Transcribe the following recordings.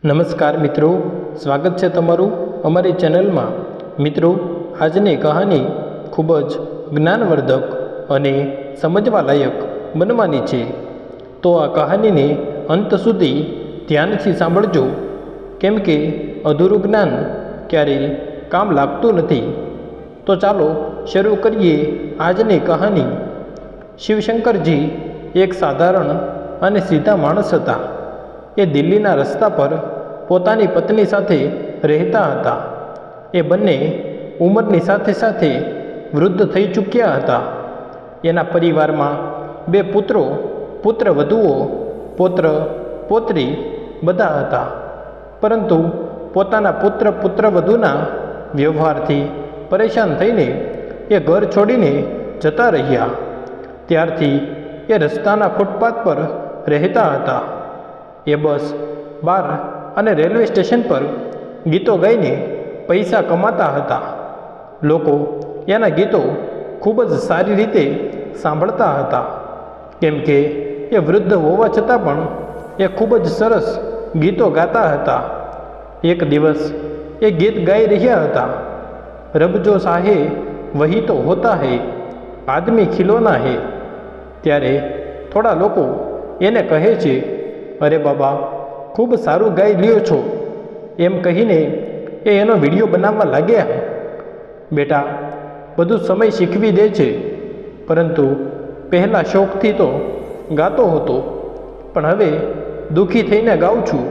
નમસ્કાર મિત્રો, સ્વાગત છે તમારું અમારી ચેનલમાં। મિત્રો, આજની કહાની ખૂબ જ જ્ઞાનવર્ધક અને સમજવાલાયક બનવાની છે, તો આ કહાનીને અંત સુધી ધ્યાનથી સાંભળજો, કેમ કે અધૂરું જ્ઞાન ક્યારેય કામ લાગતું નથી। તો ચાલો શરૂ કરીએ આજની કહાની। શિવશંકરજી એક સાધારણ અને સીધા માણસ હતા। એ દિલ્હીના રસ્તા પર પોતાની પત્ની સાથે રહેતા હતા। એ બંને ઉંમરની સાથે સાથે વૃદ્ધ થઈ ચૂક્યા હતા। એના પરિવારમાં 2 પુત્રો, પુત્રવધુઓ, પૌત્ર પૌત્રી બધા હતા, પરંતુ પોતાના પુત્રવધુના વ્યવહારથી પરેશાન થઈને એ ઘર છોડીને જતા રહ્યા। ત્યારથી એ રસ્તાના ફૂટપાથ પર રહેતા હતા। એ બસ, બાર અને રેલવે સ્ટેશન પર ગીતો ગાઈને પૈસા કમાતા હતા। લોકો એના ગીતો ખૂબ જ સારી રીતે સાંભળતા હતા, કેમ કે એ વૃદ્ધ હોવા છતાં પણ એ ખૂબ જ સરસ ગીતો ગાતા હતા। એક દિવસ એ ગીત ગાઈ રહ્યા હતા, રબ જો ચાહે વહી તો હોતા હૈ, આદમી ખિલોના હૈ। ત્યારે થોડા લોકો એને કહે છે, અરે બાબા, ખૂબ સારું ગાઈ લ્યો છો, એમ કહીને એ એનો વિડીયો બનાવવા લાગ્યા। બેટા, બધું સમય શીખવી દે છે, પરંતુ પહેલાં શોખથી તો ગાતો હતો, પણ હવે દુઃખી થઈને ગાઉં છું।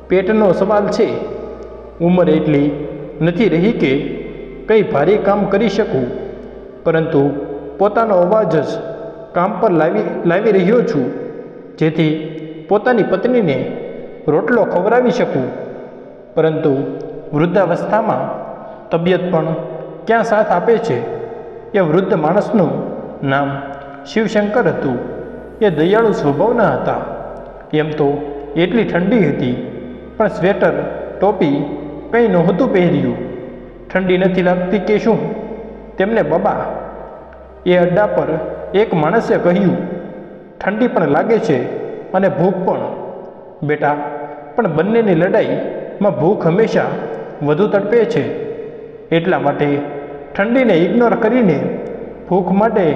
પેટનો સવાલ છે, ઉંમર એટલી નથી રહી કે કંઈ ભારે કામ કરી શકું, પરંતુ પોતાનો અવાજ જ કામ પર લાવી રહ્યો છું, જેથી પોતાની પત્નીને રોટલો ખવડાવી શકું। પરંતુ વૃદ્ધાવસ્થામાં તબિયત પણ ક્યાં સાથ આપે છે। એ વૃદ્ધ માણસનું નામ શિવશંકર હતું। એ દયાળુ સ્વભાવના હતા। એમ તો એટલી ઠંડી હતી, પણ સ્વેટર ટોપી કંઈ નહોતું પહેર્યું। ઠંડી નથી લાગતી કે શું તેમને બાબા? એ અડ્ડા પર એક માણસે કહ્યું, ઠંડી પણ લાગે છે અને ભૂખ પણ। બેટા, પણ બંનેની લડાઈમાં ભૂખ હંમેશા વધુ તડપે છે, એટલા માટે ઠંડીને ઇગ્નોર કરીને ભૂખ માટે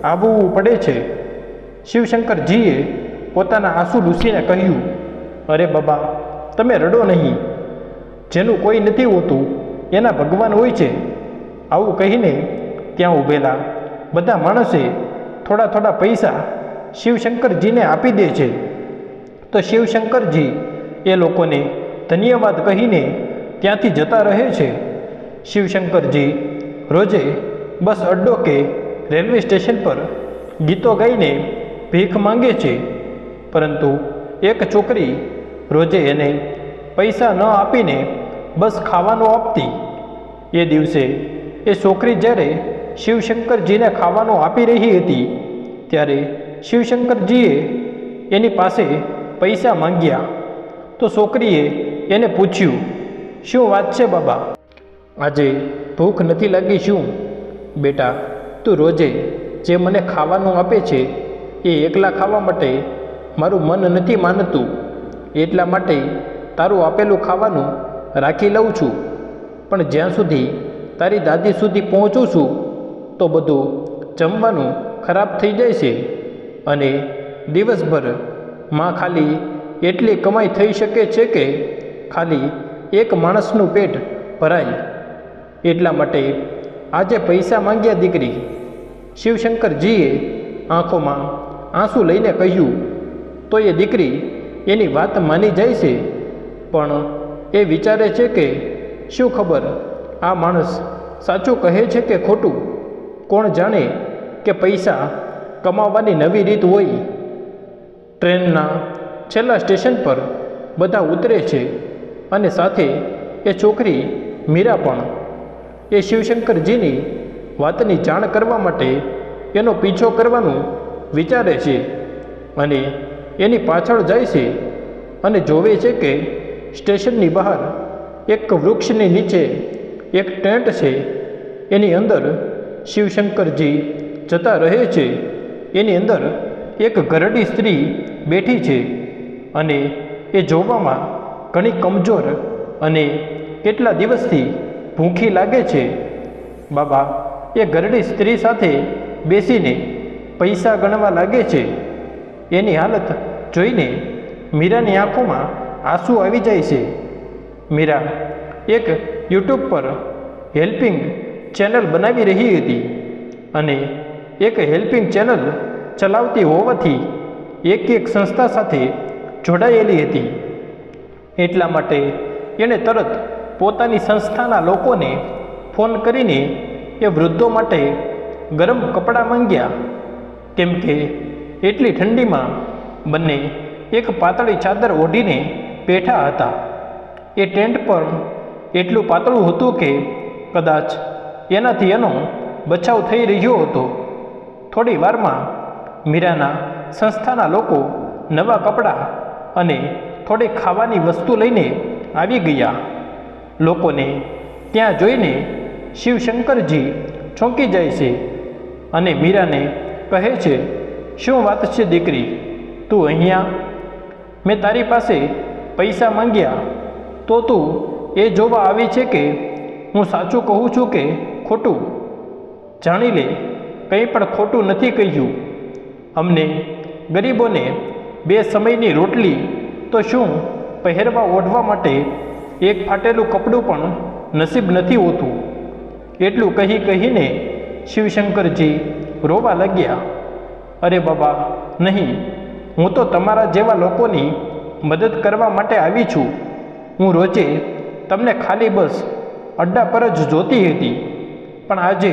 આવવું પડે છે। શિવશંકરજીએ પોતાના આંસુ લૂછીને કહ્યું, અરે બાબા, તમે રડો નહીં, જેનું કોઈ નથી હોતું એના ભગવાન હોય છે। આવું કહીને ત્યાં ઊભેલા બધા માણસે થોડા થોડા પૈસા શિવશંકરજીને આપી દે છે। તો શિવશંકરજી એ લોકોને ધન્યવાદ કહીને ત્યાંથી જતા રહે છે। શિવશંકરજી રોજે બસ અડ્ડો કે રેલવે સ્ટેશન પર ગીતો ગાઈને ભીખ માંગે છે, પરંતુ એક છોકરી રોજે એને પૈસા ન આપીને બસ ખાવાનું આપતી। એ દિવસે એ છોકરી જ્યારે શિવશંકરજીને ખાવાનું આપી રહી હતી, ત્યારે શિવશંકરજીએ એની પાસે પૈસા માંગ્યા। તો છોકરીએ એને પૂછ્યું, શું વાત છે બાબા, આજે ભૂખ નથી લાગી શું? બેટા, તું રોજે જે મને ખાવાનું આપે છે એ એકલા ખાવા માટે મારું મન નથી માનતું, એટલા માટે તારું આપેલું ખાવાનું રાખી લઉં છું, પણ જ્યાં સુધી તારી દાદી સુધી પહોંચું છું તો બધું જમવાનું ખરાબ થઈ જાય છે, અને દિવસભર માં ખાલી એટલી કમાઈ થઈ શકે છે કે ખાલી એક માણસનું પેટ ભરાય, એટલા માટે આજે પૈસા માંગ્યા દીકરી। શિવશંકરજીએ આંખોમાં આંસુ લઈને કહ્યું, તો એ દીકરી એની વાત માની જાય છે, પણ એ વિચારે છે કે શું ખબર આ માણસ સાચું કહે છે કે ખોટું। કોણ જાણે કે પૈસા કમાવાની નવી રીત હોય। ટ્રેનના છેલ્લા સ્ટેશન પર બધા ઉતરે છે, અને સાથે એ છોકરી મીરા પણ। એ શિવશંકરજીની વાતની જાણ કરવા માટે એનો પીછો કરવાનું વિચારે છે, અને એની પાછળ જાય છે, અને જોવે છે કે સ્ટેશનની બહાર એક વૃક્ષની નીચે એક ટેન્ટ છે, એની અંદર શિવશંકરજી જતા રહે છે। એની અંદર એક ઘરડી સ્ત્રી બેઠી છે, અને એ જોવામાં ઘણી કમજોર અને કેટલા દિવસથી ભૂખી લાગે છે. બાબા એ ઘરડી સ્ત્રી સાથે બેસીને પૈસા ગણવા લાગે છે. એની હાલત જોઈને મીરાની આંખોમાં આંસુ આવી જાય છે. મીરા એક યુટ્યુબ પર હેલ્પિંગ ચેનલ બનાવી રહી હતી અને એક હેલ્પિંગ ચેનલ ચલાવતી હોવાથી એક સંસ્થા સાથે જોડાયેલી હતી. એટલા માટે એણે તરત પોતાની સંસ્થાના લોકોને ફોન કરીને એ વૃદ્ધો માટે ગરમ કપડાં માંગ્યા, કેમ કે એટલી ઠંડીમાં બંને એક પાતળી ચાદર ઓઢીને બેઠા હતા. એ ટેન્ટ પણ એટલું પાતળું હતું કે કદાચ એનાથી એનો બચાવ થઈ રહ્યો હતો. થોડી વારમાં મીરાના સંસ્થાના લોકો નવા કપડાં અને થોડી ખાવાની વસ્તુ લઈને આવી ગયા. લોકોને ત્યાં જોઈને શિવશંકરજી ચોંકી જાય છે અને મીરાને કહે છે, શું વાત છે દીકરી, તું અહીંયા? મેં તારી પાસે પૈસા માંગ્યા તો તું એ જોવા આવી છે કે હું સાચું કહું છું કે ખોટું? જાણી લે, કંઈ પણ ખોટું નથી કહ્યું. અમને ગરીબોને 2 સમયની રોટલી તો શું પહેરવા ઓઢવા માટે એક ફાટેલું કપડું પણ નસીબ નથી હોતું. એટલું કહીને શિવશંકરજી રોવા લાગ્યા. અરે બાબા નહીં, હું તો તમારા જેવા લોકોની મદદ કરવા માટે આવી છું. હું રોજે તમને ખાલી બસ અડ્ડા પર જ જોતી હતી, પણ આજે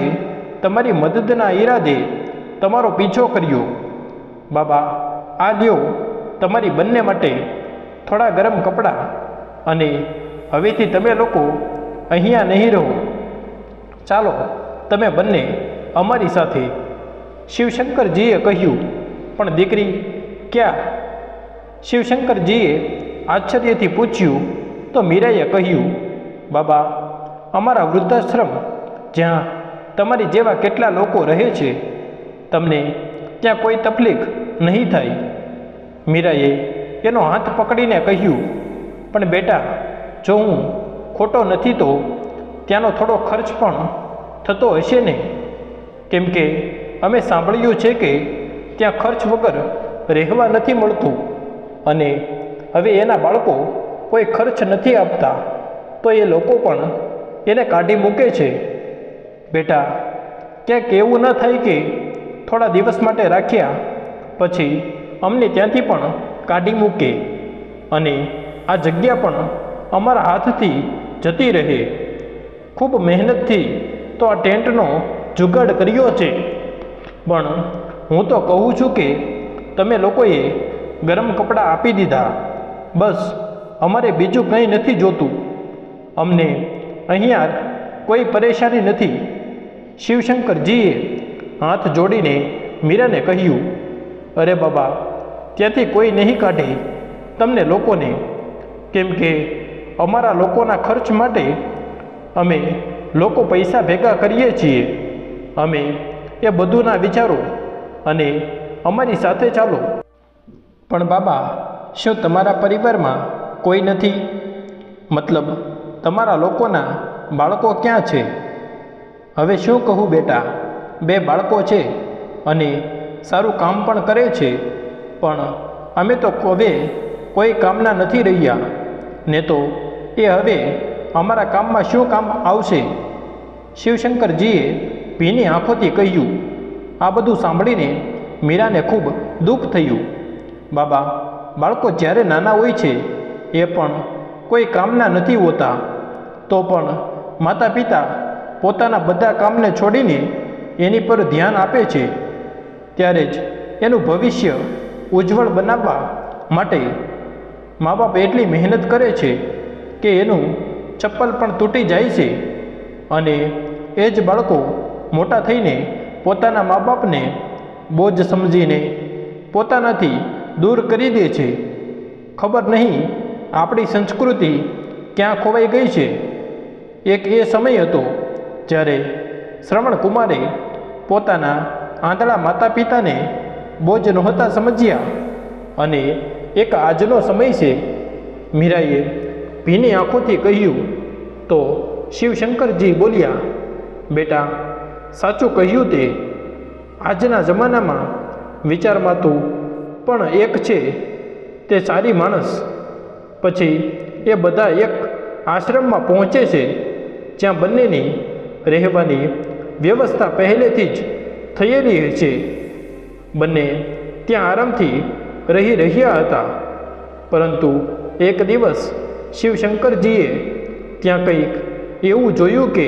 તમારી મદદના ઈરાદે તમારો પીછો કર્યો. બાબા આ લ્યો તમારી બંને માટે થોડા ગરમ કપડાં, અને હવેથી તમે લોકો અહીંયા નહીં રહો. ચાલો તમે બંને અમારી સાથે. શિવશંકરજીએ કહ્યું, પણ દીકરી ક્યાં? શિવશંકરજીએ આશ્ચર્યથી પૂછ્યું તો મીરાએ કહ્યું, બાબા અમારા વૃદ્ધાશ્રમ જ્યાં તમારી જેવા કેટલા લોકો રહે છે, તમને ત્યાં કોઈ તકલીફ નહીં થાય. મીરાએ એનો હાથ પકડીને કહ્યું, પણ બેટા જો હું ખોટો નથી તો ત્યાંનો થોડો ખર્ચ પણ થતો હશે ને? કેમ કે અમે સાંભળ્યું છે કે ત્યાં ખર્ચ વગર રહેવા નથી મળતું, અને હવે એના બાળકો કોઈ ખર્ચ નથી આપતા તો એ લોકો પણ એને કાઢી મૂકે છે. બેટા ક્યાંક એવું ન થાય કે થોડા દિવસ માટે રાખ્યા પછી અમને ત્યાંથી પણ કાઢી મૂકે અને આ જગ્યા પણ અમારા હાથથી જતી રહે. ખૂબ મહેનતથી તો આ ટેન્ટનો જુગાડ કર્યો છે, પણ હું તો કહું છું કે તમે લોકોએ ગરમ કપડાં આપી દીધા, બસ અમારે બીજું કંઈ નથી જોતું. અમને અહીંયા કોઈ પરેશાની નથી. શિવશંકરજીએ હાથ જોડીને મીરાને કહ્યું, અરે બાબા ત્યાંથી કોઈ નહીં કાઢે તમને લોકોને, કેમ કે અમારા લોકોના ખર્ચ માટે અમે લોકો પૈસા ભેગા કરીએ છીએ. અમે એ બધુંના વિચારો અને અમારી સાથે ચાલો. પણ બાબા શું તમારા પરિવારમાં કોઈ નથી? મતલબ તમારા લોકોના બાળકો ક્યાં છે? હવે શું કહું બેટા, 2 બાળકો છે અને સારું કામ પણ કરે છે, પણ અમે તો હવે કોઈ કામના નથી રહ્યા ને, તો એ હવે અમારા કામમાં શું કામ આવશે? શિવશંકરજીએ ભીની આંખોથી કહ્યું. આ બધું સાંભળીને મીરાને ખૂબ દુઃખ થયું. બાબા બાળકો જ્યારે નાના હોય છે એ પણ કોઈ કામના નથી હોતા, તો પણ માતા પિતા પોતાના બધા કામને છોડીને એની પર ધ્યાન આપે છે. ત્યારે જ એનું ભવિષ્ય ઉજ્જવળ બનાવવા માટે મા બાપ એટલી મહેનત કરે છે કે એનું ચપ્પલ પણ તૂટી જાય છે, અને એ જ બાળકો મોટા થઈને પોતાના મા બાપને બોજ સમજીને પોતાનાથી દૂર કરી દે છે. ખબર નહીં આપણી સંસ્કૃતિ ક્યાં ખોવાઈ ગઈ છે. એક એ સમય હતો જ્યારે શ્રવણ કુમારે પોતાના આંધળા માતા પિતાને બોજ નહોતા સમજ્યા, અને એક આજનો સમય છે. મીરાએ ભીની આંખોથી કહ્યું તો શિવશંકરજી બોલ્યા, બેટા, સાચું કહ્યું તે. આજના જમાનામાં વિચારમાં તું પણ એક છે, તે સારી માણસ. પછી એ બધા એક આશ્રમમાં પહોંચે છે જ્યાં બંનેની રહેવાની વ્યવસ્થા પહેલેથી જ થયેલી છે. બંને ત્યાં આરામથી રહી રહ્યા હતા. પરંતુ એક દિવસ શિવશંકરજીએ ત્યાં કંઈક એવું જોયું કે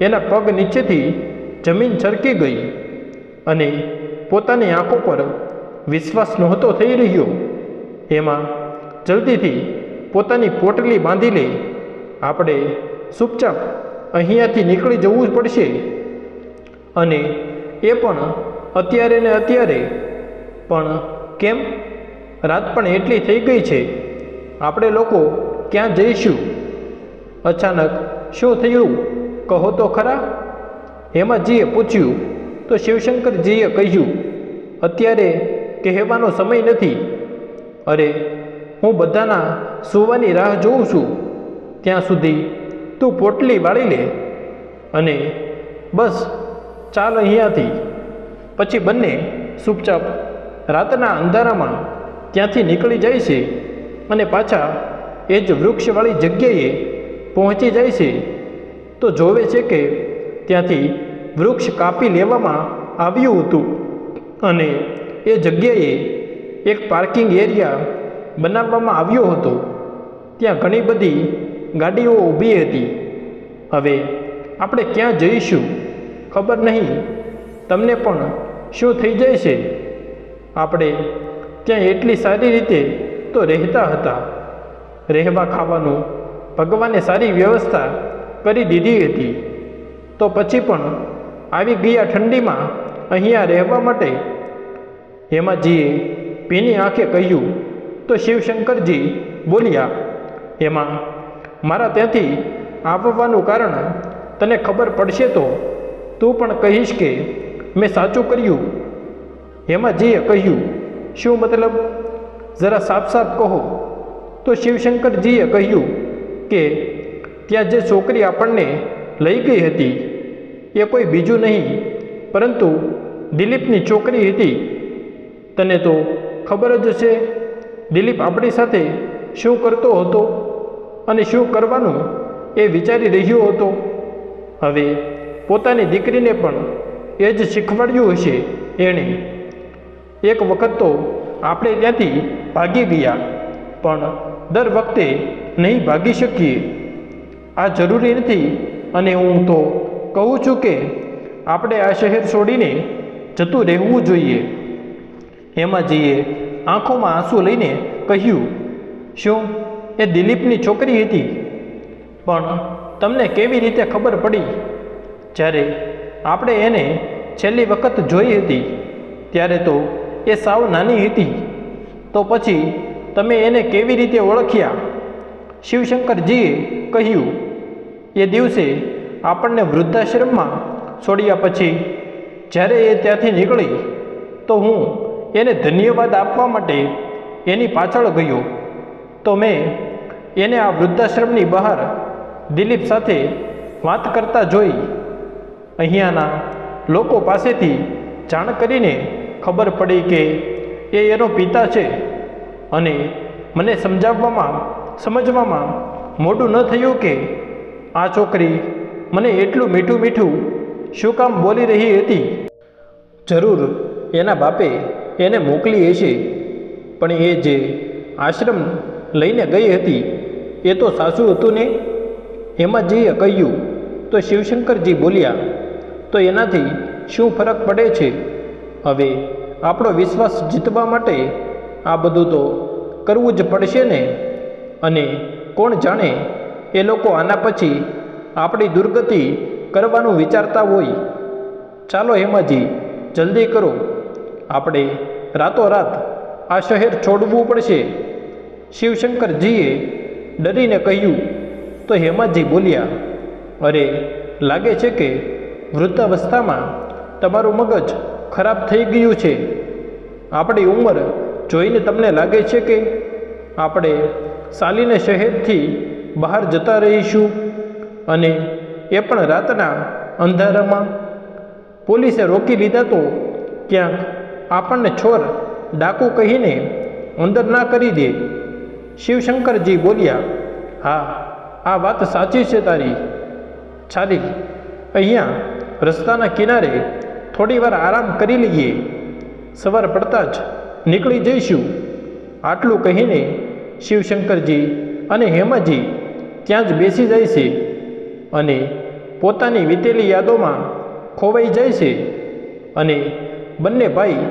એના પગ નીચેથી જમીન છરકી ગઈ અને પોતાની આંખો પર વિશ્વાસ નહોતો થઈ રહ્યો. એમાં જલ્દીથી પોતાની પોટલી બાંધી લે, આપણે ચૂપચાપ અહીંયાથી નીકળી જવું પડશે, અને એ પણ અત્યારે ને અત્યારે. પણ કેમ? રાત પણ એટલી થઈ ગઈ છે, આપણે લોકો ક્યાં જઈશું? અચાનક શું થયું કહો તો ખરા? હેમાજીએ પૂછ્યું તો શિવશંકરજીએ કહ્યું, અત્યારે કહેવાનો સમય નથી. અરે, હું બધાના સૂવાની રાહ જોઉં છું. ત્યાં સુધી તું પોટલી વાળી લે અને બસ ચાલ અહીંયાથી. પછી બંને ચૂપચાપ રાતના અંધારામાં ત્યાંથી નીકળી જાય છે અને પાછા એ જ વૃક્ષવાળી જગ્યાએ પહોંચી જાય છે. તો જોવે છે કે ત્યાંથી વૃક્ષ કાપી લેવામાં આવ્યું હતું અને એ જગ્યાએ એક પાર્કિંગ એરિયા બનાવવામાં આવ્યો હતો. ત્યાં ઘણી બધી ગાડીઓ ઊભી હતી. હવે આપણે ક્યાં જઈશું ખબર નહીં. તમને પણ શું થઈ જાય છે? આપણે ત્યાં એટલી સારી રીતે તો રહેતા હતા. રહેવા ખાવાનું ભગવાને સારી વ્યવસ્થા કરી દીધી હતી. તો પછી પણ આવી ગયા ઠંડીમાં અહીંયા રહેવા માટે? હેમાજીએ ભીની આંખે કહ્યું તો શિવશંકરજી બોલ્યા, એમાં મારા ત્યાંથી આવવાનું કારણ તને ખબર પડશે તો તું પણ કહીશ કે મેં સાચું કર્યું. હેમાજીએ કહ્યું, શું મતલબ? જરા સાફ સાફ કહો. તો શિવશંકરજીએ કહ્યું કે ત્યાં જે છોકરી આપણને લઈ ગઈ હતી એ કોઈ બીજું નહીં પરંતુ દિલીપની છોકરી હતી. તને તો ખબર જ છે દિલીપ આપણી સાથે શું કરતો હતો અને શું કરવાનું એ વિચારી રહ્યો હતો. હવે પોતાની દીકરીને પણ એ જ શીખવાડ્યું હશે એણે. એક વખત તો આપણે ત્યાંથી ભાગી ગયા, પણ દર વખતે નહીં ભાગી શકીએ. આ જરૂરી નથી, અને હું તો કહું છું કે આપણે આ શહેર છોડીને જતું રહેવું જોઈએ. હેમાજીએ આંખોમાં આંસુ લઈને કહ્યું, શું એ દિલીપની છોકરી હતી? પણ તમને કેવી રીતે ખબર પડી? જ્યારે આપણે એને છેલ્લી વખત જોઈ હતી ત્યારે તો એ સાવ નાની હતી. તો પછી તમે એને કેવી રીતે ઓળખ્યા? શિવશંકરજીએ કહ્યું, એ દિવસે આપણને વૃદ્ધાશ્રમમાં છોડ્યા પછી જ્યારે એ ત્યાંથી નીકળી તો હું એને ધન્યવાદ આપવા માટે એની પાછળ ગયો. તો મેં એને આ વૃદ્ધાશ્રમની બહાર દિલીપ સાથે વાત કરતા જોઈ. અહીંયાના લોકો પાસેથી જાણ કરીને ખબર પડી કે એ એનો પિતા છે, અને મને સમજવામાં મોડું ન થયું કે આ છોકરી મને એટલું મીઠું મીઠું શું કામ બોલી રહી હતી. જરૂર એના બાપે એને મોકલી હશે, પણ એ જે આશ્રમ લઈને ગઈ હતી એ તો સાચું હતું ને? હેમાજીએ કહ્યું તો શિવશંકરજી બોલ્યા, તો એનાથી શું ફરક પડે છે? હવે આપણો વિશ્વાસ જીતવા માટે આ બધું તો કરવું જ પડશે ને. અને કોણ જાણે એ લોકો આના પછી આપણી દુર્ગતિ કરવાનું વિચારતા હોય. ચાલો હેમાજી, જલ્દી કરો, આપણે રાતોરાત આ શહેર છોડવું પડશે. શિવશંકરજીએ ડરીને કહ્યું તો હેમાજી બોલ્યા, અરે, લાગે છે કે વૃદ્ધાવસ્થામાં તમારું મગજ ખરાબ થઈ ગયું છે. આપણી ઉંમર જોઈને તમને લાગે છે કે આપણે ચાલીને શહેરથી બહાર જતા રહીશું, અને એ પણ રાતના અંધારામાં? પોલીસે રોકી લીધા તો ક્યાંક આપણને ચોર ડાકુ કહીને અંદર ના કરી દે. શિવશંકરજી બોલ્યા, હા, આ વાત સાચી છે તારી. ચાલી, અહીંયા રસ્તાના કિનારે થોડી વાર આરામ કરી લઈએ. સવાર પડતા જ નીકળી જઈશું. આટલું કહીને શિવશંકરજી અને હેમાજી ત્યાં જ બેસી જાય છે અને પોતાની વીતેલી યાદોમાં ખોવાઈ જાય છે. અને બંને ભાઈ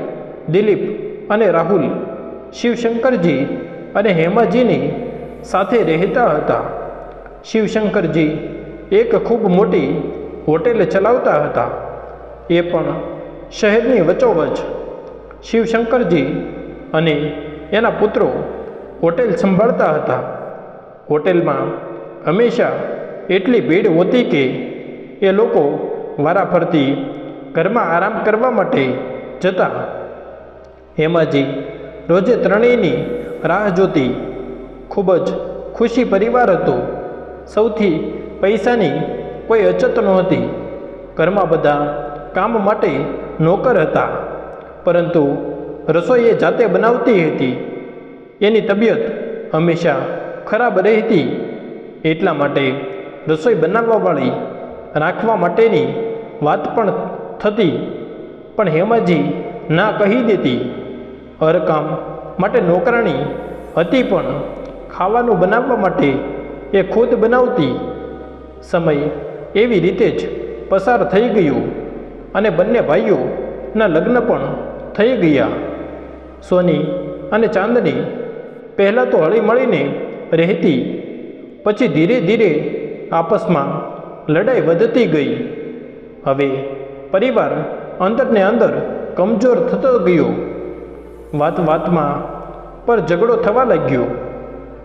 દિલીપ અને રાહુલ શિવશંકરજી અને હેમાજીની સાથે રહેતા હતા. શિવશંકરજી એક ખૂબ મોટી હોટેલ ચલાવતા હતા, એ પણ શહેરની વચ્ચોવચ્ચ. શિવશંકરજી અને એના પુત્રો હોટેલ સંભાળતા હતા. હોટેલમાં હંમેશા એટલી ભીડ હોતી કે એ લોકો વારાફરતી ઘરમાં આરામ કરવા માટે જતા. હેમાજી રોજે ત્રણેયની રાહ જોતી. ખૂબ જ ખુશી પરિવાર હતો. સૌથી પૈસાની કોઈ અછત નહોતી. ઘરમાં બધા કામ માટે નોકર હતા, પરંતુ રસોઈ એ જાતે બનાવતી હતી. એની તબિયત હંમેશા ખરાબ રહેતી, એટલા માટે રસોઈ બનાવવાવાળી રાખવા માટેની વાત પણ થતી, પણ હેમાજી ના કહી દેતી. હર કામ માટે નોકરાણી હતી, પણ ખાવાનું બનાવવા માટે એ ખુદ બનાવતી. સમય એવી રીતે જ પસાર થઈ ગયો અને બંને ભાઈઓના લગ્ન પણ થઈ ગયા. સોની અને ચાંદની પહેલાં તો હળીમળીને રહેતી, પછી ધીરે ધીરે આપસમાં લડાઈ વધતી ગઈ. હવે પરિવાર અંદરને અંદર કમજોર થતો ગયો. વાત વાતમાં પર ઝઘડો થવા લાગ્યો.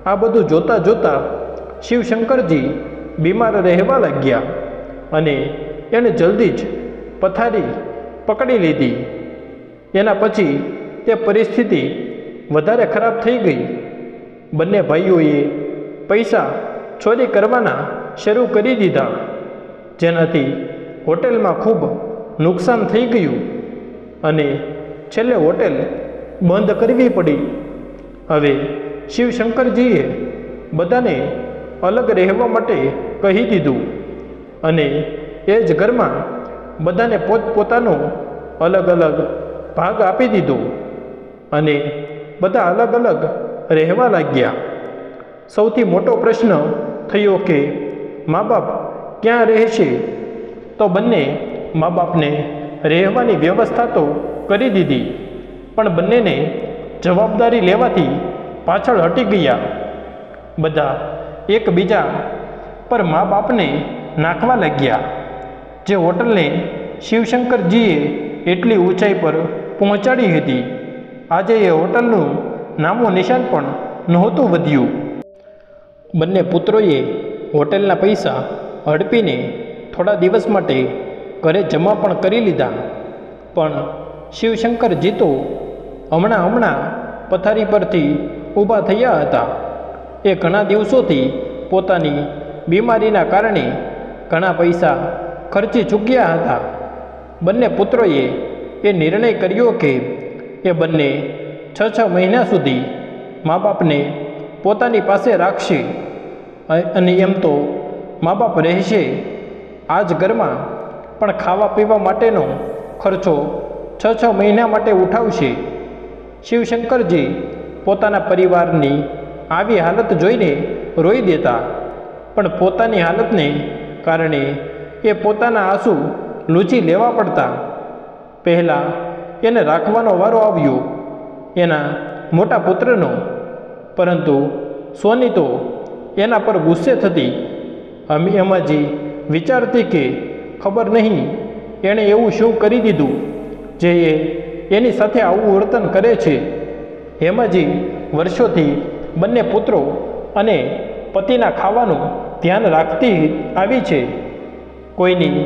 આ બધું જોતાં જોતાં શિવશંકરજી બીમાર રહેવા લાગ્યા અને એણે જલ્દી જ પથારી પકડી લીધી. એના પછી તે પરિસ્થિતિ વધારે ખરાબ થઈ ગઈ. બંને ભાઈઓએ પૈસા ચોરી કરવાના શરૂ કરી દીધા, જેનાથી હોટેલમાં ખૂબ નુકસાન થઈ ગયું અને છેલ્લે હોટેલ બંધ કરવી પડી. હવે શિવશંકરજીએ બધાને અલગ રહેવા માટે કહી દીધું અને એ જ ઘરમાં બધાને પોતપોતાનો અલગ અલગ ભાગ આપી દીધો અને બધા અલગ અલગ રહેવા લાગ્યા. સૌથી મોટો પ્રશ્ન થયો કે મા બાપ ક્યાં રહેશે? તો બંને મા બાપને રહેવાની વ્યવસ્થા તો કરી દીધી, પણ બંનેને જવાબદારી લેવાથી પાછળ હટી ગયા. બધા એકબીજા પર મા બાપને નાખવા લાગ્યા. જે હોટલને શિવશંકરજીએ એટલી ઊંચાઈ પર પહોંચાડી હતી, આજે એ હોટલનું નામો નિશાન પણ નહોતું વધ્યું. બંને પુત્રોએ હોટેલના પૈસા હડપીને થોડા દિવસ માટે ઘરે જમા પણ કરી લીધા, પણ શિવશંકરજી તો હમણાં પથારી પરથી ઊભા થયા હતા. એ ઘણા દિવસોથી પોતાની બીમારીના કારણે ઘણા પૈસા ખર્ચી ચૂક્યા હતા. બંને પુત્રોએ એ નિર્ણય કર્યો કે એ બંને 6 મહિના સુધી મા બાપને પોતાની પાસે રાખશે અને એમ તો મા બાપ રહેશે આ જ ઘરમાં, પણ ખાવા પીવા માટેનો ખર્ચો 6 મહિના માટે ઉઠાવશે. શિવશંકરજી પોતાના પરિવારની આવી હાલત જોઈને રોઈ દેતા, પણ પોતાની હાલતને કારણે એ પોતાના આંસુ લૂછી લેવા પડતા. પહેલાં એને રાખવાનો વારો આવ્યો એના મોટા પુત્રનો, પરંતુ સોની તો એના પર ગુસ્સે થતી. હેમાજી વિચારતી કે ખબર નહીં એણે એવું શું કરી દીધું જે એની સાથે આવું વર્તન કરે છે. હેમાજી વર્ષોથી બંને પુત્રો અને પતિના ખાવાનું ધ્યાન રાખતી આવી છે. કોઈની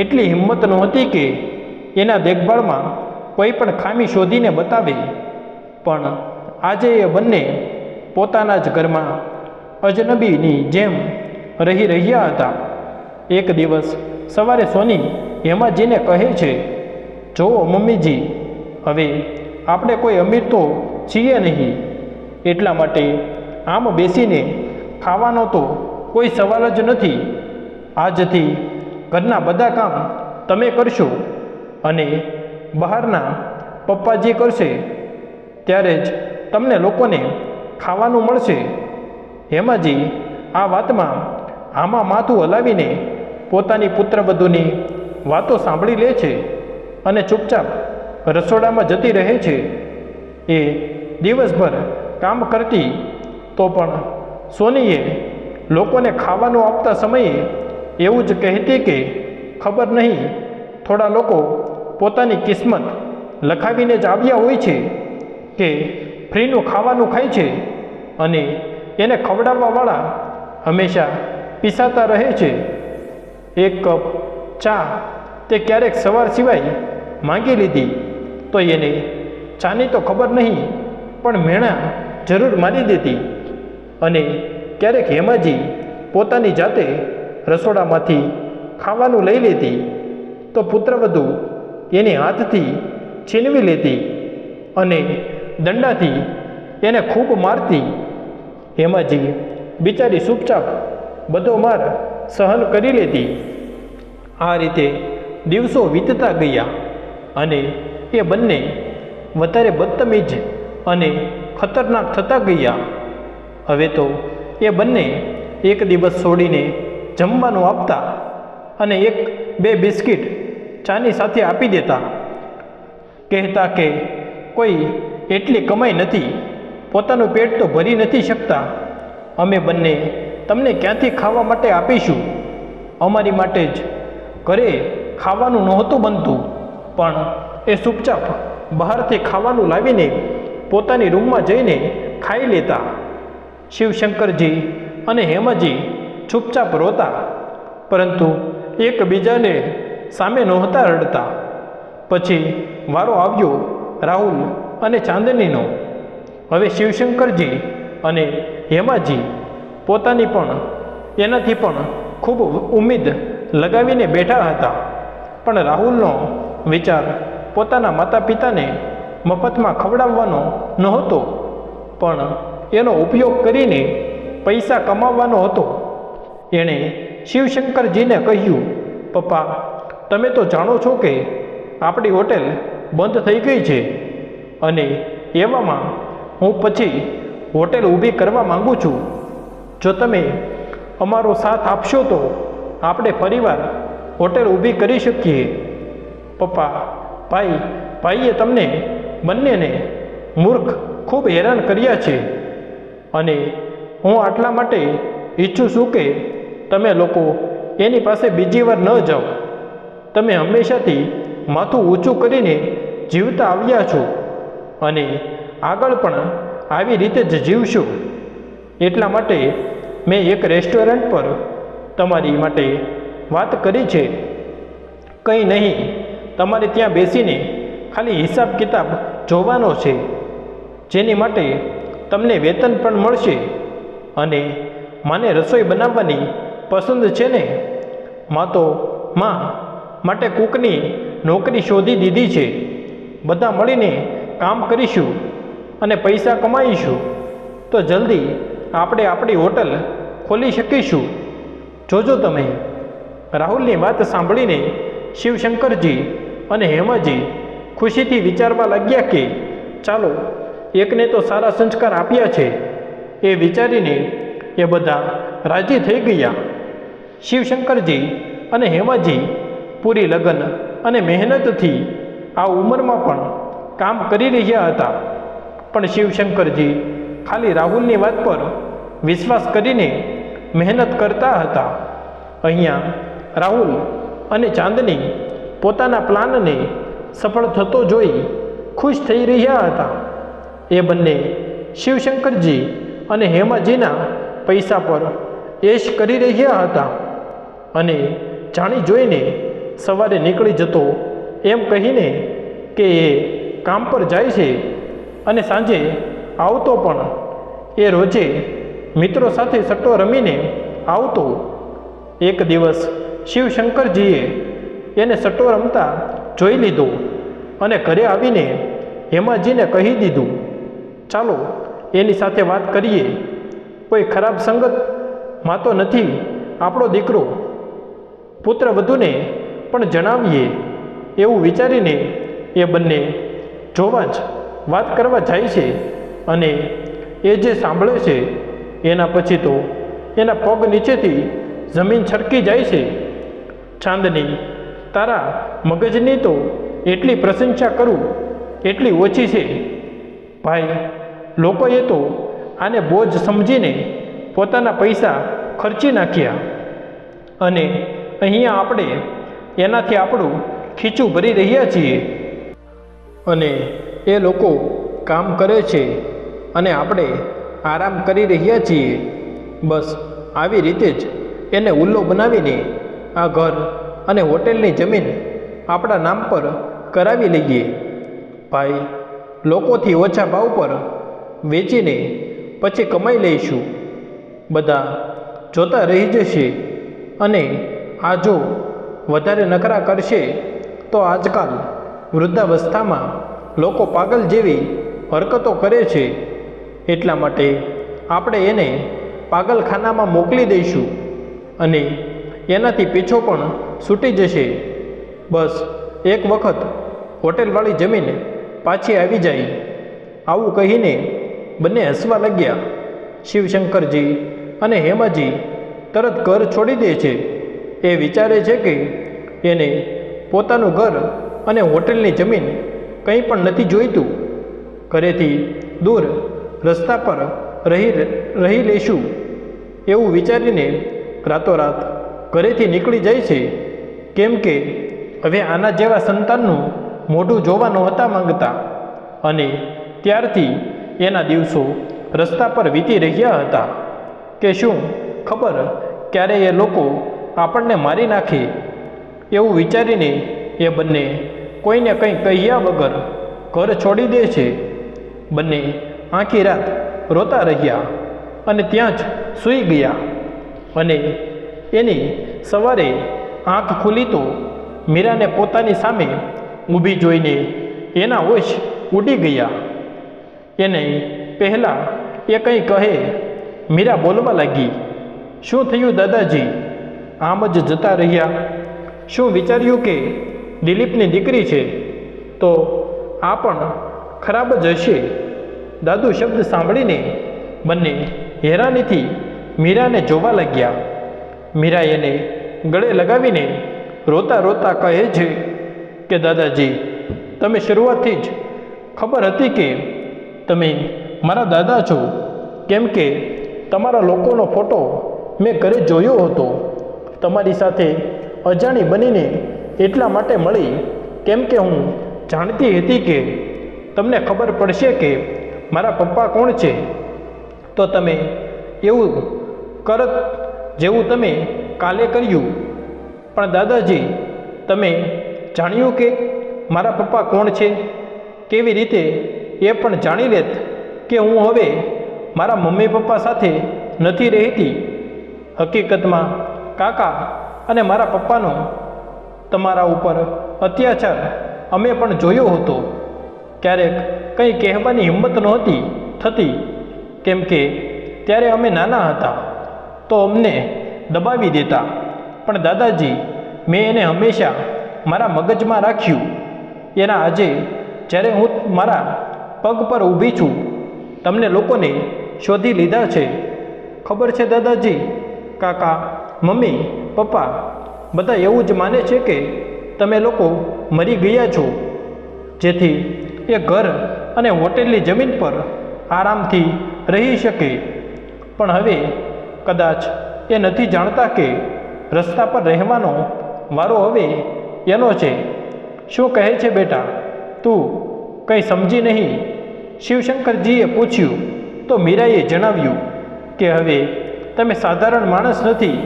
એટલી હિંમત નહોતી કે એના દેખભાળમાં કોઈ પણ ખામી શોધીને બતાવે, પણ આજે એ બંને પોતાના જ ઘરમાં અજનબીની જેમ રહી રહ્યા હતા. એક દિવસ સવારે સોની હેમાજીને કહે છે, જુઓ મમ્મીજી, હવે આપણે કોઈ અમીર તો છીએ નહીં, એટલા માટે આમ બેસીને ખાવાનો તો કોઈ સવાલ જ નથી. આજથી ઘરના બધા કામ તમે કરશો અને બહારના પપ્પાજી કરશે, ત્યારે જ તમને લોકોને ખાવાનું મળશે. હેમાજી આ વાતમાં આમાં માથું હલાવીને પોતાની પુત્રવધૂની વાતો સાંભળી લે છે અને ચૂપચાપ રસોડામાં જતી રહે છે. એ દિવસભર કામ કરતી તો પણ સોનીએ લોકોને ખાવાનું આપતા સમયે એવું જ કહેતી કે ખબર નહીં, થોડા લોકો પોતાની કિસ્મત લખાવીને જ આવ્યા હોય છે કે ફ્રીનું ખાવાનું ખાય છે અને એને ખવડાવવાવાળા હંમેશા પીસાતા રહે છે. એક કપ ચા તે ક્યારેક સવાર સિવાય માંગી લીધી તો એને ચાની તો ખબર નહીં પણ મેણા જરૂર મારી દેતી. અને ક્યારેક હેમાજી પોતાની જાતે રસોડામાંથી ખાવાનું લઈ લેતી તો પુત્રવધુ એની હાથથી છીનવી લેતી અને દંડાથી એને ખૂબ મારતી. હેમાજી બિચારી ચૂપચાપ બધો માર સહન કરી લેતી. આ રીતે દિવસો વીતતા ગયા અને એ બંને વધારે બદતમીજ અને ખતરનાક થતા ગયા. હવે તો એ બંને એક દિવસ છોડીને જમવાનું આપતા અને એક બે બિસ્કિટ ચાની સાથે આપી દેતા. કહેતા કે કોઈ એટલી કમાઈ નથી, પોતાનું પેટ તો ભરી નથી શકતા, અમે બંને તમને ક્યાંથી ખાવા માટે આપીશું. અમારી માટે જ ઘરે ખાવાનું નહોતું બનતું, પણ એ ચૂપચાપ બહારથી ખાવાનું લાવીને પોતાની રૂમમાં જઈને ખાઈ લેતા. શિવશંકરજી અને હેમાજી ચૂપચાપ રોતા, પરંતુ એકબીજાને સામે નહોતા રડતા. પછી વારો આવ્યો રાહુલ અને ચાંદનીનો. હવે શિવશંકરજી અને હેમાજી પોતાની પણ એનાથી પણ ખૂબ ઉમ્મીદ લગાવીને બેઠા હતા. પણ રાહુલનો વિચાર પોતાના માતા પિતાને મફતમાં ખવડાવવાનો નહોતો, પણ એનો ઉપયોગ કરીને પૈસા કમાવવાનો હતો. એણે શિવશંકરજીને કહ્યું, પપ્પા, તમે તો જાણો છો કે આપણી હોટેલ બંધ થઈ ગઈ છે અને એવામાં હું પછી હોટેલ ઊભી કરવા માગું છું. જો તમે અમારો સાથ આપશો તો આપણે ફરીવાર હોટેલ ઊભી કરી શકીએ. પપ્પા, ભાઈએ તમને બંનેને મૂર્ખ ખૂબ હેરાન કર્યા છે અને હું આટલા માટે ઈચ્છું છું કે તમે લોકો એની પાસે બીજી વાર ન જાઓ. તમે હંમેશાથી માથું ઊંચું કરીને જીવતા આવ્યા છો અને આગળ પણ આવી રીતે જ જીવશો. એટલા માટે મેં એક રેસ્ટોરન્ટ પર તમારી માટે વાત કરી છે. કંઈ નહીં, તમારે ત્યાં બેસીને ખાલી હિસાબ કિતાબ જોવાનો છે, જેની માટે તમને વેતન પણ મળશે. અને માને રસોઈ બનાવવાની પસંદ છે ને? માં માટે કૂકની નોકરી શોધી દીધી છે. બધા મળીને કામ કરીશું અને પૈસા કમાઈશું તો જલ્દી આપણે આપણી હોટલ ખોલી શકીશું. જોજો તમે. રાહુલની વાત સાંભળીને શિવશંકરજી અને હેમાજી ખુશીથી વિચારવા લાગ્યા કે ચાલો, એકને તો સારા સંસ્કાર આપ્યા છે. એ વિચારીને એ બધા રાજી થઈ ગયા. શિવશંકરજી અને હેમાજી પૂરી લગન અને મહેનતથી આ ઉંમરમાં પણ કામ કરી રહ્યા હતા. પણ શિવશંકરજી ખાલી રાહુલની વાત પર વિશ્વાસ કરીને મહેનત કરતા હતા. અહીંયા રાહુલ અને ચાંદની પોતાના પ્લાનને સફળ થતો જોઈ ખુશ થઈ રહ્યા હતા. એ બંને શિવશંકરજી અને હેમાજીના પૈસા પર એશ કરી રહ્યા હતા અને જાણી જોઈને સવારે નીકળી જતો એમ કહીને કે એ કામ પર જાય છે અને સાંજે આવતો પણ એ રોજે મિત્રો સાથે સટ્ટો રમીને આવતો. એક દિવસ શિવશંકરજીએ એને સટ્ટો રમતા જોઈ લીધો અને ઘરે આવીને હેમાજીને કહી દીધું, ચાલો એની સાથે વાત કરીએ. કોઈ ખરાબ સંગતમાં તો નથી આપણો દીકરો, પુત્ર વધુને પણ જણાવીએ. એવું વિચારીને એ બંને જોવા જ વાત કરવા જાય છે અને એ જે સાંભળે છે એના પછી તો એના પગ નીચેથી જમીન છટકી જાય છે. ચાંદની, તારા મગજની તો એટલી પ્રશંસા કરું એટલી ઓછી છે ભાઈ. લોકોએ તો આને બોજ સમજીને પોતાના પૈસા ખર્ચી નાખ્યા અને અહીંયા આપણે એનાથી આપણું ખીચું ભરી રહ્યા છીએ અને એ લોકો કામ કરે છે અને આપણે આરામ કરી રહ્યા છીએ. બસ આવી રીતે જ એને ઉલ્લો બનાવીને આ ઘર અને હોટેલની જમીન આપણા નામ પર કરાવી લઈએ ભાઈ. લોકોથી ઓછા ભાવ પર વેચીને પછી કમાઈ લઈશું. બધા જોતા રહી જશે અને આ જો વધારે નખરા કરશે તો આજકાલ વૃદ્ધાવસ્થામાં લોકો પાગલ જેવી હરકતો કરે છે. એટલા માટે આપણે એને પાગલખાનામાં મોકલી દઈશું અને એનાથી પીછો પણ છૂટી જશે. બસ એક વખત હોટેલવાળી જમીન પાછી આવી જાય. આવું કહીને બંને હસવા લાગ્યા. શિવશંકરજી અને હેમાજી તરત ઘર છોડી દે છે. એ વિચારે છે કે એને પોતાનું ઘર અને હોટેલની જમીન કંઈ પણ નથી જોઈતું. ઘરેથી દૂર રસ્તા પર રહી લઈશું એવું વિચારીને રાતોરાત ઘરેથી નીકળી જાય છે. કેમ કે હવે આના જેવા સંતાનનું મોઢું જોવા નહોતા માંગતા અને ત્યારથી એના દિવસો રસ્તા પર વીતી રહ્યા હતા કે શું ખબર ક્યારે એ લોકો આપણને મારી નાખે. એવું વિચારીને એ બંને કોઈને કંઈ કહ્યા વગર ઘર છોડી દે છે. બંને આખી રાત રોતા રહ્યા અને ત્યાં જ સૂઈ ગયા અને એની સવારે આંખ ખુલી તો મીરાને પોતાની સામે ઊભી જોઈને એના હોશ ઉડી ગયા. એને પહેલાં એ કંઈ કહે મીરા બોલવા લાગી, શું થયું દાદાજી? આમ જ જતા રહ્યા? શું વિચાર્યું કે દિલીપની દીકરી છે તો આ પણ ખરાબ જ હશે? દાદુ શબ્દ સાંભળીને બંને હેરાનીથી મીરાને જોવા લાગ્યા. મીરા એને ગળે લગાવીને રોતા રોતા કહે છે કે દાદાજી, તમે શરૂઆતથી જ ખબર હતી કે તમે મારા દાદા છો, કેમ કે તમારા લોકોનો ફોટો મેં ઘરે જોયો હતો. તમારી સાથે અજાણી બનીને એટલા માટે મળી કેમ કે હું જાણતી હતી કે તમને ખબર પડશે કે મારા પપ્પા કોણ છે. તો તમે એવું કરત જેવું તમે કાલે કર્યું. પણ દાદાજી, તમે જાણ્યું કે મારા પપ્પા કોણ છે? કેવી રીતે એ પણ જાણી લેત કે હું હવે મારા મમ્મી પપ્પા સાથે નથી રહેતી. હકીકતમાં કાકા અને મારા પપ્પાનો તમારા ઉપર અત્યાચાર અમે પણ જોયો હતો. ક્યારેક કંઈ કહેવાની હિંમત નહોતી થતી કેમ કે ત્યારે અમે નાના હતા તો અમને દબાવી દેતા. પણ દાદાજી, મેં એને હંમેશા મારા મગજમાં રાખ્યું. એના આજે જ્યારે હું મારા પગ પર ઊભી છું, તમને લોકોને શોધી લીધા છે. ખબર છે દાદાજી, કાકા, મમ્મી, પપ્પા બધા એવું જ માને છે કે તમે લોકો મરી ગયા છો, જેથી એ ઘર અને હોટેલની જમીન પર આરામથી રહી શકે. પણ હવે કદાચ એ નથી જાણતા કે રસ્તા પર રહેવાનો વારો હવે એનો છે. શું કહે છે બેટા, તું કંઈ સમજી નહીં? શિવશંકરજીએ પૂછ્યું તો મીરાએ જણાવ્યું કે હવે તમે સાધારણ માણસ નથી.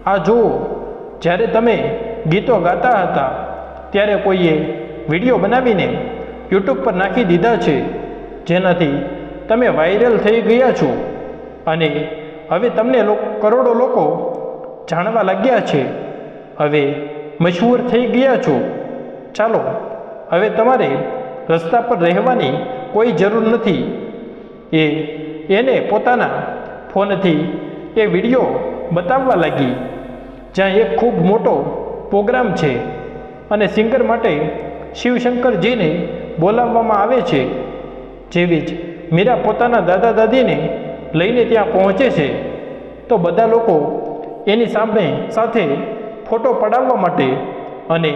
આ જુઓ, જ્યારે તમે ગીતો ગાતા હતા ત્યારે કોઈએ વિડીયો બનાવીને યુટ્યુબ પર નાખી દીધા છે, જેનાથી તમે વાયરલ થઈ ગયા છો. અને હવે તમને કરોડો લોકો જાણવા લાગ્યા છે. હવે મશહૂર થઈ ગયા છો. ચાલો, હવે તમારે રસ્તા પર રહેવાની કોઈ જરૂર નથી. એને પોતાના ફોનથી એ વિડીયો બતાવવા લાગી, જ્યાં એક ખૂબ મોટો પ્રોગ્રામ છે અને સિંગર માટે શિવશંકરજીને બોલાવવામાં આવે છે. જેવી જ મીરા પોતાના દાદા દાદીને લઈને ત્યાં પહોંચે છે તો બધા લોકો એની સાથે ફોટો પડાવવા માટે અને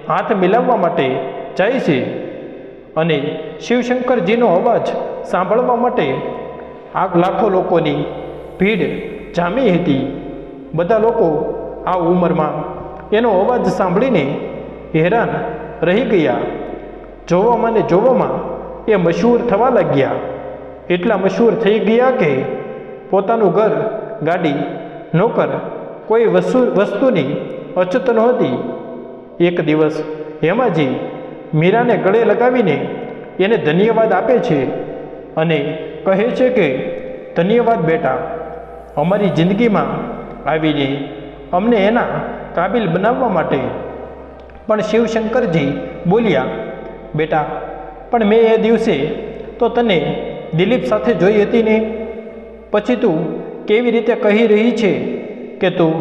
હાથ મિલાવવા માટે જાય છે. અને શિવશંકરજીનો અવાજ સાંભળવા માટે લાખો લોકોની ભીડ જામી હતી. બધા લોકો આ ઉંમરમાં એનો અવાજ સાંભળીને હેરાન રહી ગયા. જોવામાં ને જોવામાં એ મશહૂર થવા લાગ્યા. એટલા મશહૂર થઈ ગયા કે પોતાનું ઘર, ગાડી, નોકર, કોઈ વસ્તુની અછત નહોતી. એક દિવસ હેમાજી મીરાને ગળે લગાવીને એને ધન્યવાદ આપે છે અને કહે છે કે ધન્યવાદ બેટા, અમારી જિંદગીમાં આવીને અમને એના કાબિલ બનાવવા માટે. પણ શિવશંકરજી બોલ્યા, બેટા, પણ મેં એ દિવસે તો તને દિલીપ સાથે જોઈ હતી ને, પછી તું કેવી રીતે કહી રહી છે કે તું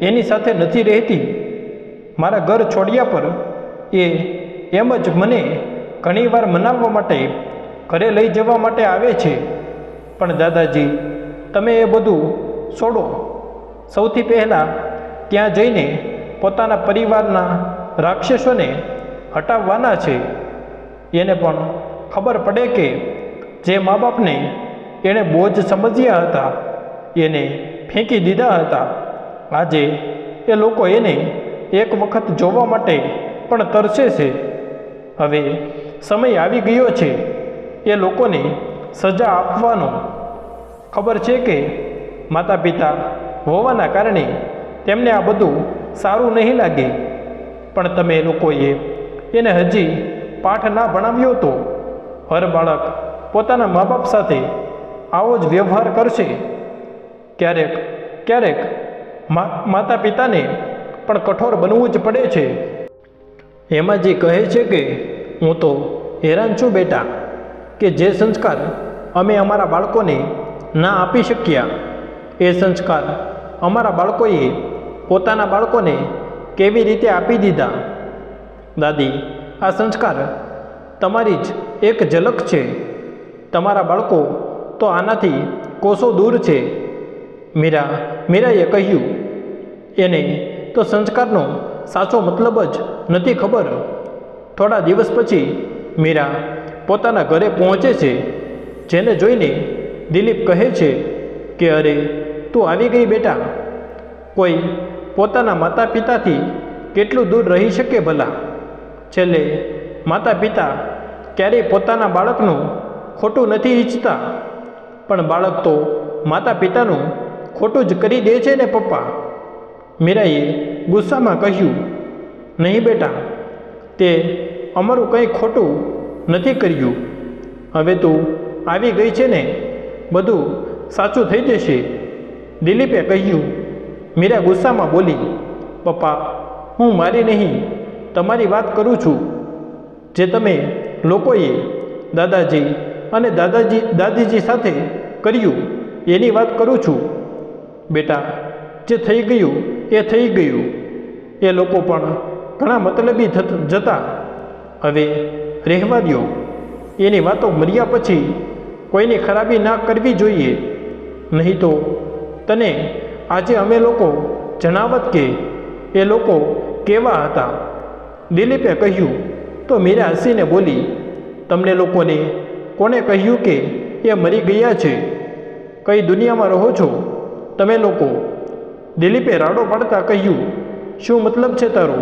એની સાથે નથી રહેતી? મારા ઘર છોડ્યા પર એમ જ મને ઘણીવાર મનાવવા માટે ઘરે લઈ જવા માટે આવે છે. પણ દાદાજી, તમે એ બધું છોડો. સૌથી પહેલાં ત્યાં જઈને પોતાના પરિવારના રાક્ષસોને હટાવવાના છે. એને પણ ખબર પડે કે જે મા બાપને એણે બોજ સમજ્યા હતા એને ફેંકી દીધા હતા. આજે એ લોકો એને એક વખત જોવા માટે પણ તરસે છે. હવે સમય આવી ગયો છે એ લોકોને સજા આપવાનો. ખબર છે કે માતા પિતા હોવાના કારણે તેમને આ બધું સારું નહીં લાગે, પણ તમે લોકોએ એને હજી પાઠ ના ભણાવ્યો તો હર બાળક પોતાના મા બાપ સાથે આવો જ વ્યવહાર કરશે. ક્યારેક ક્યારેક માતા પિતાને પણ કઠોર બનવું જ પડે છે. હેમાજી કહે છે કે હું તો હેરાન છું બેટા, કે જે સંસ્કાર અમે અમારા બાળકોને ના આપી શક્યા એ સંસ્કાર અમારા બાળકોએ પોતાના બાળકોને કેવી રીતે આપી દીધા. દાદી, આ સંસ્કાર તમારી જ એક ઝલક છે. તમારા બાળકો તો આનાથી કોસો દૂર છે. મીરાએ કહ્યું, એને તો સંસ્કારનો સાચો મતલબ જ નથી ખબર. થોડા દિવસ પછી મીરા પોતાના ઘરે પહોંચે છે, જેને જોઈને દિલીપ કહે છે કે અરે, તું આવી ગઈ બેટા. કોઈ પોતાના માતા પિતાથી કેટલું દૂર રહી શકે ભલા? છેલ્લે માતા પિતા ક્યારેય પોતાના બાળકનું ખોટું નથી ઈચ્છતા, પણ બાળક તો માતા પિતાનું ખોટું જ કરી દે છે ને પપ્પા. મીરાએ ગુસ્સામાં કહ્યું, નહીં બેટા, તે અમારું કંઈ ખોટું નથી કર્યું. હવે તું આવી ગઈ છે ને, બધું સાચું થઈ જશે. દિલીપે કહ્યું. મીરા ગુસ્સામાં બોલી, પપ્પા, હું મારી નહીં તમારી વાત કરું છું. જે તમે લોકોએ દાદાજી અને દાદીજી સાથે કર્યું એની વાત કરું છું. બેટા, જે થઈ ગયું એ થઈ ગયું. એ લોકો પણ ઘણા મતલબી જતા. હવે રહેવા દો. એની વાતો મર્યા પછી કોઈની ખરાબી ના કરવી જોઈએ. નહીં તો તને આજે અમે લોકો જણાવત કે એ લોકો કેવા હતા. દિલીપે કહ્યું. તો મીરા હસીને બોલી, તમને લોકોને કોણે કહ્યું કે એ મરી ગયા છે? કઈ દુનિયામાં રહો છો તમે લોકો? દિલીપે રાડો પાડતા કહ્યું, શું મતલબ છે તારો?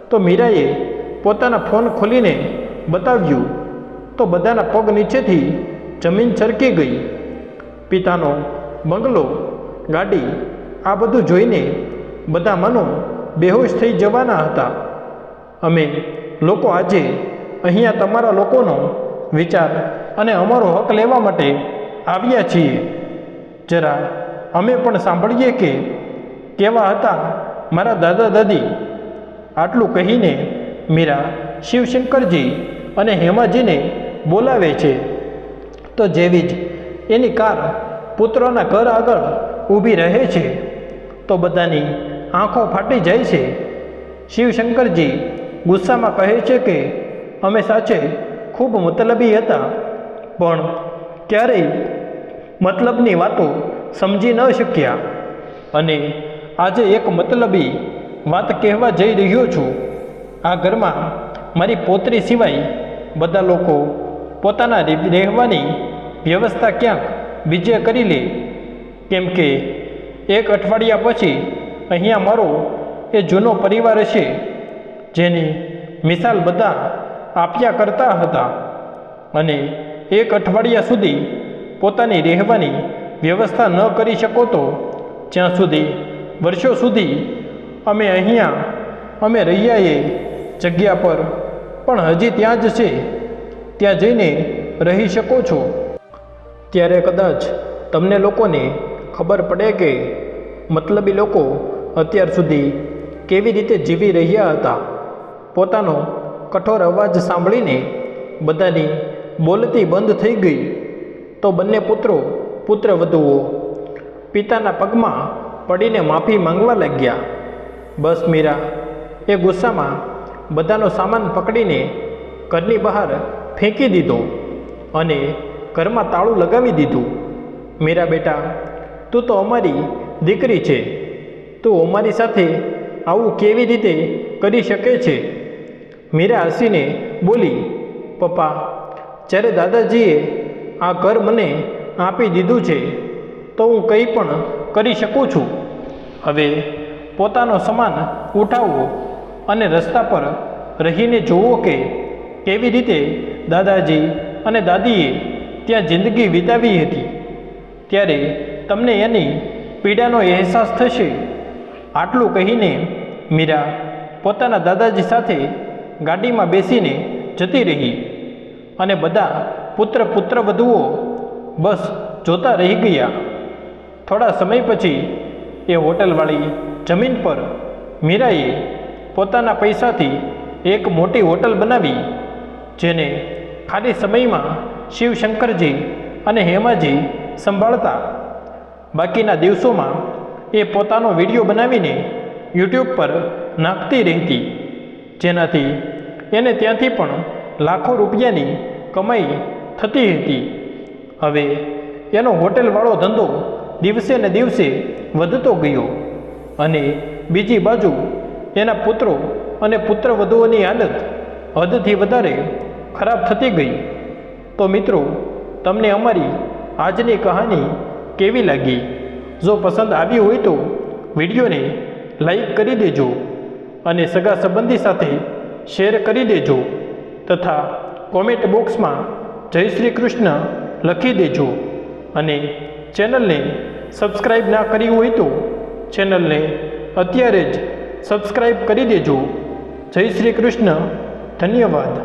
તો મીરાએ પોતાના ફોન ખોલીને બતાવ્યું તો બધાના પગ નીચેથી જમીન છરકી ગઈ. પિતાનો બંગલો, ગાડી, આ બધું જોઈને બધા માનો બેહોશ થઈ જવાના હતા. અમે લોકો આજે અહીંયા તમારા લોકોનો વિચાર અને અમારો હક લેવા માટે આવ્યા છીએ. જરા અમે પણ સાંભળીએ કે કેવા હતા મારા દાદા દાદી. આટલું કહીને મીરા શિવશંકરજી અને હેમાજીને બોલાવે છે. તો જેવી જ એની કાર પુત્રોના ઘર આગળ ઊભી રહે છે તો બધાની આંખો ફાટી જાય છે. શિવશંકરજી ગુસ્સામાં કહે છે કે અમે સાચે ખૂબ મતલબી હતા, પણ ક્યારેય મતલબની વાતો સમજી ન શક્યા, અને આજે એક મતલબી વાત કહેવા જઈ રહ્યો છું. આ ઘરમાં મારી પોતરી સિવાય બધા લોકો પોતાના રહેવાની વ્યવસ્થા ક્યાંક બીજે કરી લે, કેમ કે એક અઠવાડિયા પછી અહીંયા મારો એ જૂનો પરિવાર હશે જેની મિસાલ બધા આપ્યા કરતા હતા, અને એક અઠવાડિયા સુધી પોતાની રહેવાની વ્યવસ્થા ન કરી શકો તો જ્યાં સુધી વર્ષો સુધી અમે રહ્યા એ જગ્યા પર પણ હજી ત્યાં જ છે, ત્યાં જઈને રહી શકો છો. ત્યારે કદાચ તમને લોકોને ખબર પડે કે મતલબી લોકો અત્યાર સુધી કેવી રીતે જીવી રહ્યા હતા. પોતાનો કઠોર અવાજ સાંભળીને બધાની બોલતી બંધ થઈ ગઈ તો બંને પુત્રવધુઓ પિતાના પગમાં પડીને માફી માંગવા લાગ્યા. બસ મીરા એ ગુસ્સામાં બધાનો સામાન પકડીને ઘરની બહાર ફેંકી દીધો અને ઘરમાં તાળું લગાવી દીધું. મીરા બેટા, તું તો અમારી દીકરી છે, તું અમારી સાથે આવું કેવી રીતે કરી શકે છે? મીરા હસીને બોલી, પપ્પા, જ્યારે દાદાજીએ આ ઘર મને આપી દીધું છે તો હું કંઈ પણ કરી શકું છું. હવે પોતાનો સામાન ઉઠાવો અને રસ્તા પર રહીને જુઓ કે કેવી રીતે દાદાજી અને દાદીએ ત્યાં જિંદગી વિતાવી હતી. ત્યારે તમને એની પીડાનો અહેસાસ થશે. આટલું કહીને મીરા પોતાના દાદાજી સાથે ગાડીમાં બેસીને જતી રહી અને બધા પુત્રવધુઓ બસ જોતા રહી ગયા. થોડા સમય પછી એ હોટલવાળી જમીન પર મીરાએ પોતાના પૈસાથી એક મોટી હોટલ બનાવી, જેને ખાલી સમયમાં શિવશંકરજી અને હેમાજી સંભાળતા. બાકીના દિવસોમાં એ પોતાનો વિડીયો બનાવીને યુટ્યુબ પર નાખતી રહેતી, જેનાથી એને ત્યાંથી પણ લાખો રૂપિયાની કમાઈ થતી હતી. હવે એનો હોટેલવાળો ધંધો દિવસે ને દિવસે વધતો ગયો અને બીજી બાજુ એના પુત્રો અને પુત્રવધુઓની હાલત હદથી વધારે ખરાબ થતી ગઈ. તો મિત્રો, તમને અમારી આજની કહાની કેવી લાગી? જો પસંદ આવી હોય તો વિડીયોને લાઈક કરી દેજો અને સગા સંબંધી સાથે શેર કરી દેજો તથા કોમેન્ટ બોક્સમાં જય શ્રી કૃષ્ણ લખી દેજો. અને ચેનલને સબસ્ક્રાઈબ ના કરી હોય તો ચેનલને અત્યારે જ સબસ્ક્રાઈબ કરી દેજો. જય શ્રી કૃષ્ણ. ધન્યવાદ.